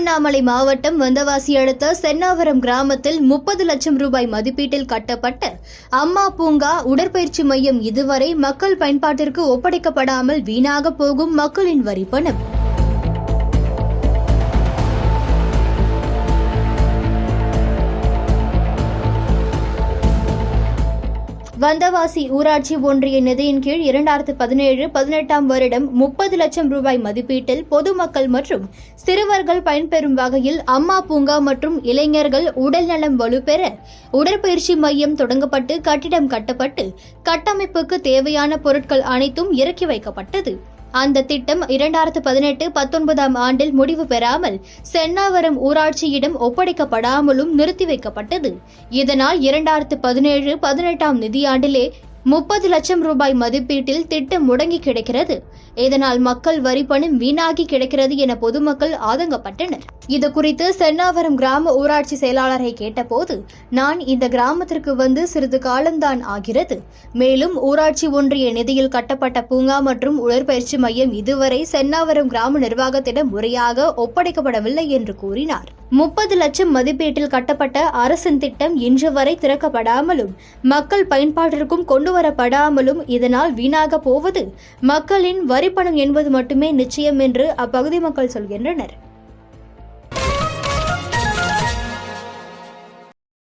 திருவண்ணாமலை மாவட்டம் வந்தவாசி அடுத்த சென்னாவரம் கிராமத்தில் 30 லட்சம் ரூபாய் மதிப்பீட்டில் கட்டப்பட்ட அம்மா பூங்கா உடற்பயிற்சி மையம் இதுவரை மக்கள் பயன்பாட்டிற்கு ஒப்படைக்கப்படாமல் வீணாக போகும் மக்களின் வரி பணம். வந்தவாசி ஊராட்சி ஒன்றிய நிதியின் கீழ் 2017-18 வருடம் 30 லட்சம் ரூபாய் மதிப்பீட்டில் பொதுமக்கள் மற்றும் சிறுவர்கள் பயன்பெறும் வகையில் அம்மா பூங்கா மற்றும் இளைஞர்கள் உடல்நலம் வலுப்பெற உடற்பயிற்சி மையம் தொடங்கப்பட்டு கட்டிடம் கட்டப்பட்டு கட்டமைப்புக்கு தேவையான பொருட்கள் அனைத்தும் இறக்கி வைக்கப்பட்டது. அந்த திட்டம் 2018-19 ஆண்டில் முடிவு பெறாமல் சென்னாவரம் ஊராட்சியிடம் ஒப்படைக்கப்படாமலும் நிறுத்தி வைக்கப்பட்டது. இதனால் 2017-18 நிதியாண்டிலே 30 லட்சம் ரூபாய் மதிப்பீட்டில் திட்டம் முடங்கி கிடக்கிறது. இதனால் மக்கள் வரி பணம் வீணாகி கிடக்கிறது என பொதுமக்கள் ஆதங்கப்பட்டனர். இது குறித்து சென்னாவரம் கிராம ஊராட்சி செயலாளரை கேட்டபோது, நான் இந்த கிராமத்திற்கு வந்து சிறிது காலம்தான் ஆகிறது. மேலும் ஊராட்சி ஒன்றிய நிதியில் கட்டப்பட்ட பூங்கா மற்றும் உடற்பயிற்சி மையம் இதுவரை சென்னாவரம் கிராம நிர்வாகத்திடம் முறையாக ஒப்படைக்கப்படவில்லை என்று கூறினார். 30 லட்சம் மதிப்பீட்டில் கட்டப்பட்ட அரசின் திட்டம் இன்று வரை திறக்கப்படாமலும் மக்கள் பயன்பாட்டிற்கும் கொண்டுவரப்படாமலும் இதனால் வீணாக போவது மக்களின் வரிப்பணம் என்பது மட்டுமே நிச்சயம் என்று அப்பகுதி மக்கள் சொல்கின்றனர்.